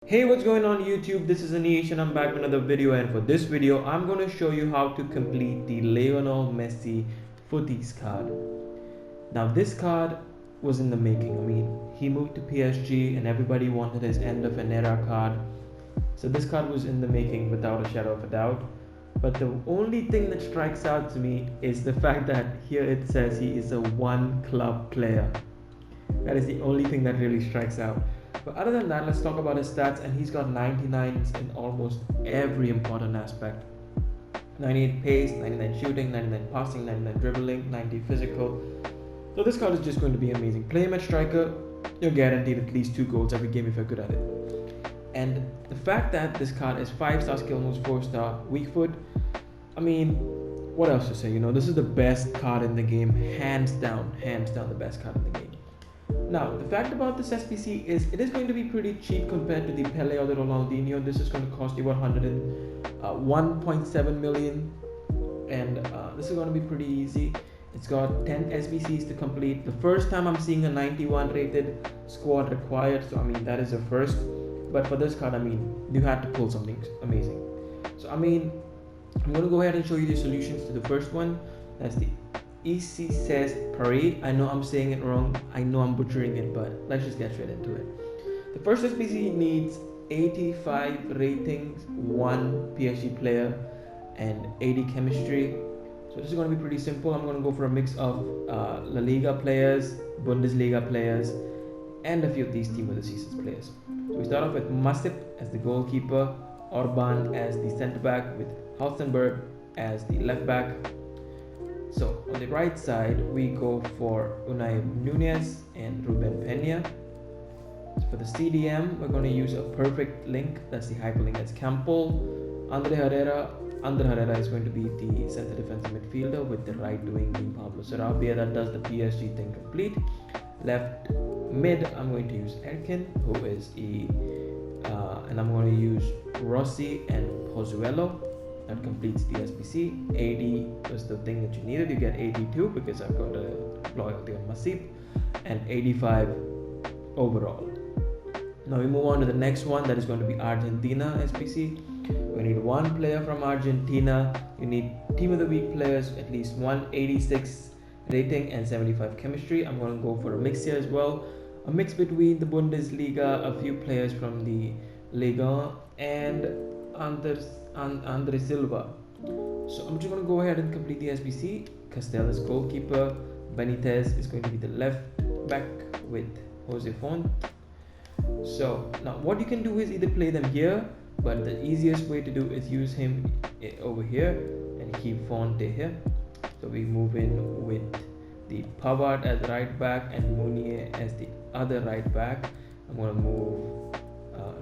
Hey, what's going on YouTube? This is Anish and I'm back with another video, and for this video I'm going to show you how to complete the Lionel Messi Futties card. Now this card was in the making. He moved to PSG and everybody wanted his end of an era card. So this card was in the making without a shadow of a doubt. But the only thing that strikes out to me is the fact that here it says he is a one club player. That is the only thing that really strikes out. But other than that, let's talk about his stats, and he's got 99s in almost every important aspect. 98 pace, 99 shooting, 99 passing, 99 dribbling, 90 physical. So this card is just going to be amazing. Play him at striker, you're guaranteed at least 2 goals every game if you're good at it. And the fact that this card is 5-star skill moves, 4-star weak foot, what else to say? This is the best card in the game, hands down the best card in the game. Now, the fact about this SBC is it is going to be pretty cheap compared to the Pele or the Ronaldinho. This is going to cost you 1.7 million, and this is going to be pretty easy. It's got 10 SBCs to complete. The first time I'm seeing a 91 rated squad required, so that is a first. But for this card, you had to pull something amazing. So I'm going to go ahead and show you the solutions to the first one. That's the EC says Parade. I know I'm saying it wrong. I know I'm butchering it, but let's just get straight into it. The first SBC needs 85 ratings, 1 PSG player, and 80 chemistry. So this is going to be pretty simple. I'm going to go for a mix of La Liga players, Bundesliga players, and a few of these Team of the Seasons players. So we start off with Masip as the goalkeeper, Orban as the centre back, with Halstenberg as the left back. So on the right side, we go for Unai Nunez and Ruben Peña. So for the CDM, we're going to use a perfect link. That's the hyperlink. That's Campbell. Andre Herrera is going to be the center defensive midfielder, with the right wing being Pablo Sarabia. That does the PSG thing complete. Left mid, I'm going to use Erkin, who is and I'm going to use Rossi and Pozuelo. That completes the SBC. 80 was the thing that you needed. You get 82 because I've got a loyalty on Masip, and 85 overall. Now we move on to the next one. That is going to be Argentina SBC. We need 1 player from Argentina. You need team of the week players, at least 186 rating and 75 chemistry. I'm going to go for a mix here as well. A mix between the Bundesliga, a few players from the Liga, and Andre Silva. So I'm just going to go ahead and complete the SBC. Castel is goalkeeper. Benitez is going to be the left back with Jose Font. So now what you can do is either play them here, but the easiest way to do is use him over here and keep Fonte here. So we move in with the Pavard as right back and Mounier as the other right back. I'm going to move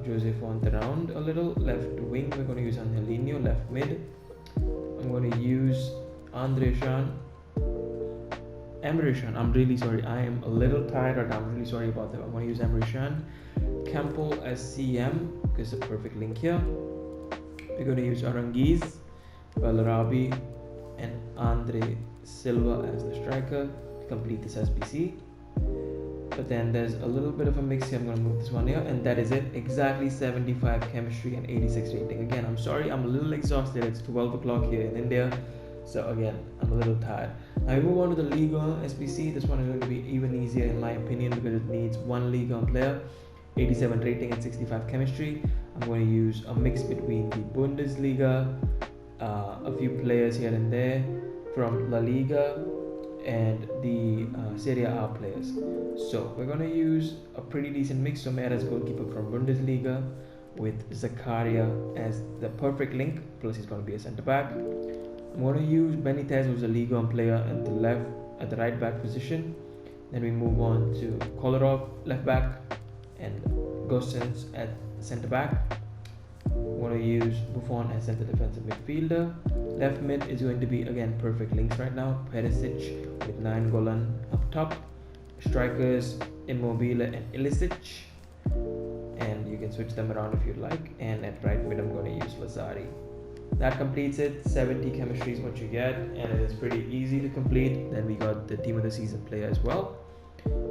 Jose Font around a little. Left wing, we're going to use Angelino. Left mid, I'm going to use Emre Can. I'm really sorry. I am a little tired. I'm really sorry about that. I'm going to use Emre Can. Campbell as CM because it's a perfect link here. We're going to use Aranguiz, Valrabi, and Andre Silva as the striker to complete this SBC. But then there's a little bit of a mix here. I'm going to move this one here, and that is it. Exactly 75 chemistry and 86 rating. Again, I'm sorry, I'm a little exhausted. It's 12 o'clock here in India, so again, I'm a little tired. Now we move on to the Liga SBC. This one is going to be even easier in my opinion because it needs 1 Liga player, 87 rating and 65 chemistry. I'm going to use a mix between the Bundesliga, a few players here and there from La Liga, and the Serie A players. So we're going to use a pretty decent mix. So Mera as goalkeeper from Bundesliga, with Zakaria as the perfect link, plus he's going to be a centre back. I'm going to use Benitez, who's a Liga player, at the right back position. Then we move on to Kolarov left back and Gosens at centre back. I'm going to use Buffon as center defensive midfielder. Left mid is going to be again perfect links right now. Perisic with Nainggolan up top. Strikers Immobile and Ilicic, and you can switch them around if you'd like. And at right mid, I'm going to use Lazari. That completes it. 70 chemistry is what you get, and it is pretty easy to complete. Then we got the team of the season player as well.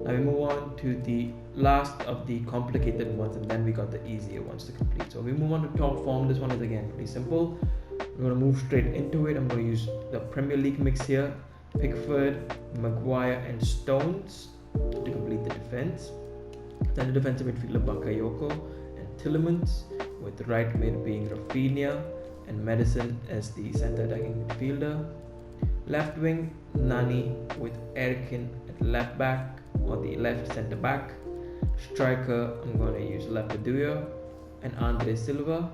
Now we move on to the last of the complicated ones, and then we got the easier ones to complete. So we move on to top form. This one is again pretty simple. I'm going to move straight into it. I'm going to use the Premier League mix here: Pickford, Maguire, and Stones to complete the defense. Then the defensive midfielder Bakayoko and Tielemans, with the right mid being Rafinha and Madison as the centre attacking midfielder. Left wing Nani with Erkin at left back or the left centre back. Striker I'm going to use Lapadua and Andre Silva,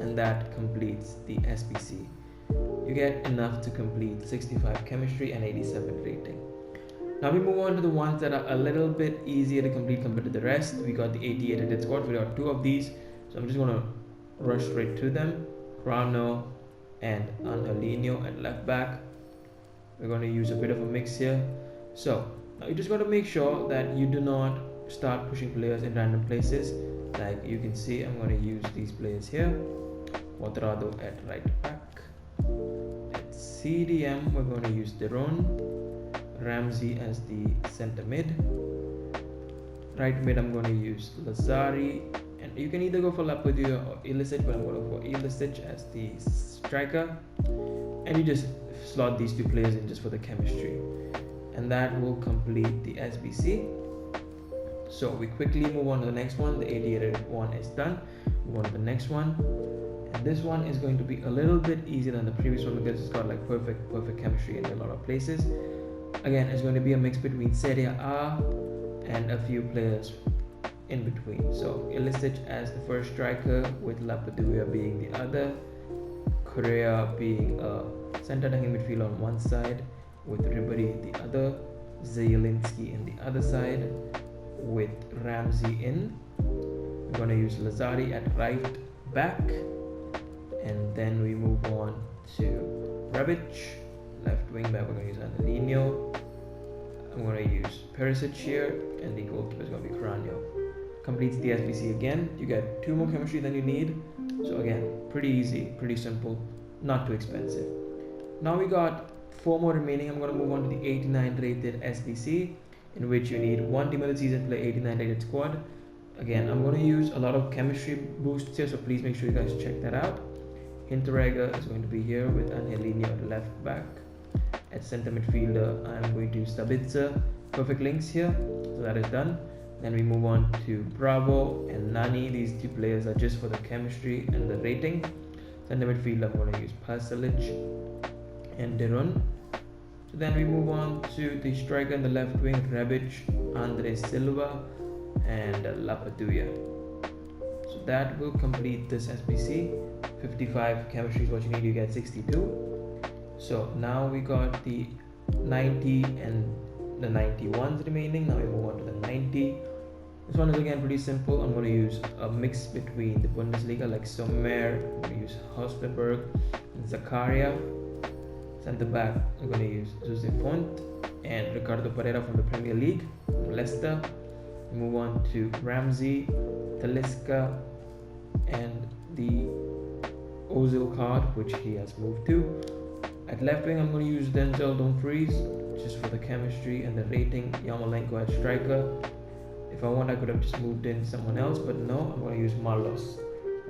and that completes the SBC. You get enough to complete 65 chemistry and 87 rating. Now we move on to the ones that are a little bit easier to complete compared to the rest. We got the 88 rated squad. We got two of these, so I'm just going to rush straight to them. Rano and Angelino at left back. We're going to use a bit of a mix here. So now you just got to make sure that you do not start pushing players in random places. Like you can see, I'm going to use these players here. Cuadrado at right back. At CDM, we're going to use Deron. Ramsey as the center mid. Right mid, I'm going to use Lazari. And you can either go for Lapadua or Ilicic, but I'm going to go for Ilicic as the striker. And you just slot these two players in just for the chemistry. And that will complete the SBC. So we quickly move on to the next one. The 88 one is done. Move on to the next one. And this one is going to be a little bit easier than the previous one because it's got like perfect chemistry in a lot of places. Again, it's going to be a mix between Serie A and a few players in between. So Ilicic as the first striker, with Lapadua being the other, Correa being a center attacking midfielder on one side, with Ribery the other, Zielinski in the other side, with Ramsey in. We're going to use Lazari at right back, and then we move on to Rebic, left wing back. We're going to use Angelino. I'm going to use Perisic here, and the goalkeeper is going to be Cranio. Completes the SBC again. You get 2 more chemistry than you need. So again, pretty easy, pretty simple, not too expensive. Now we got 4 more remaining. I'm going to move on to the 89 rated SBC, in which you need 1 team of the season play 89 rated squad. Again, I'm going to use a lot of chemistry boosts here, so please make sure you guys check that out. Hinteregger is going to be here with Angelino at left back. At center midfielder, I'm going to use Sabitzer. Perfect links here, so that is done. Then we move on to Bravo and Nani. These 2 players are just for the chemistry and the rating. Center midfielder, I'm going to use Pasalic and Deron. So then we move on to the striker in the left wing, Rebic, Andre Silva, and Lapadua. So that will complete this SBC. 55 chemistry is what you need. You get 62. So now we got the 90 and the 91s remaining. Now we move on to the 90. This one is again pretty simple. I'm going to use a mix between the Bundesliga like Sommer. I'm going to use Hostelberg and Zakaria. Center back, I'm going to use Jose Font and Ricardo Pereira from the Premier League, Leicester. We move on to Ramsey, Talisca, and the Ozil card, which he has moved to. At left wing, I'm going to use Denzel Dumfries just for the chemistry and the rating. Yarmolenko at striker. If I want, I could have just moved in someone else, but no, I'm going to use Marlos.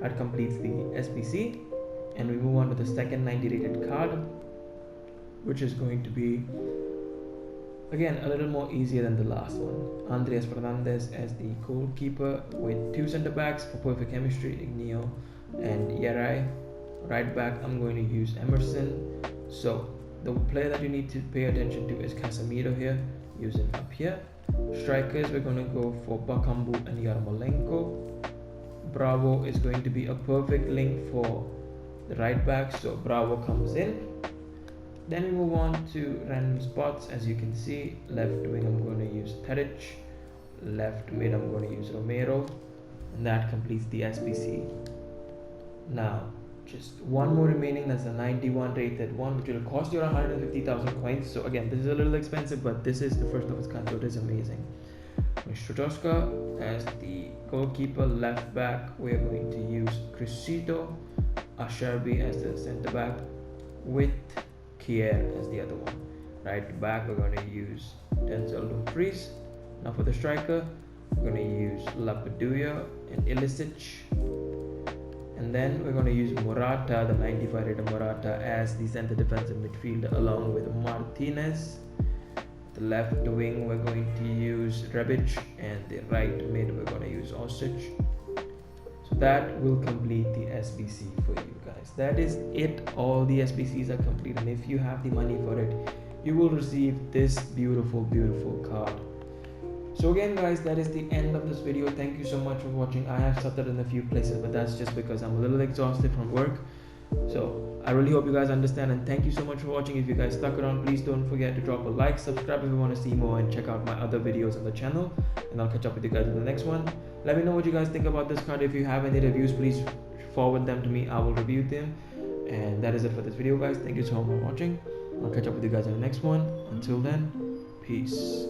That completes the SBC, and we move on to the second 90 rated card, which is going to be again a little more easier than the last one. Andreas Fernandez as the goalkeeper, with 2 center backs for perfect chemistry, Ignio and Yerai. Right back, I'm going to use Emerson. So the player that you need to pay attention to is Casemiro here, using up here. Strikers, we're going to go for Bakambu and Yarmolenko. Bravo is going to be a perfect link for the right back, so Bravo comes in. Then we move on to random spots. As you can see, left wing I'm going to use Teric, left mid I'm going to use Romero, and that completes the SBC. Now just 1 more remaining. That's a 91 rated one, which will cost you around 150,000 coins. So again, this is a little expensive, but this is the first of its kind, so it is amazing. Shtroska as the goalkeeper. Left back, we're going to use Crisito, Asharbi as the center back, with Kier as the other one. Right back, we're going to use Denzel Dumfries. Now for the striker, we're going to use Lapadula and Ilicic. And then we're going to use Morata, the 95 rated Morata, as the center defensive midfielder along with Martinez. The left wing we're going to use Rebic, and the right mid we're going to use Osic. So that will complete the SBC for you guys. That is it. All the SBCs are complete, and if you have the money for it, you will receive this beautiful card. So again guys, that is the end of this video. Thank you so much for watching. I have stuck it in a few places, but that's just because I'm a little exhausted from work. So I really hope you guys understand, and thank you so much for watching. If you guys stuck around, please don't forget to drop a like, subscribe if you want to see more, and check out my other videos on the channel, and I'll catch up with you guys in the next one. Let me know what you guys think about this card. If you have any reviews, please forward them to me. I will review them. And that is it for this video guys. Thank you so much for watching. I'll catch up with you guys in the next one. Until then, peace.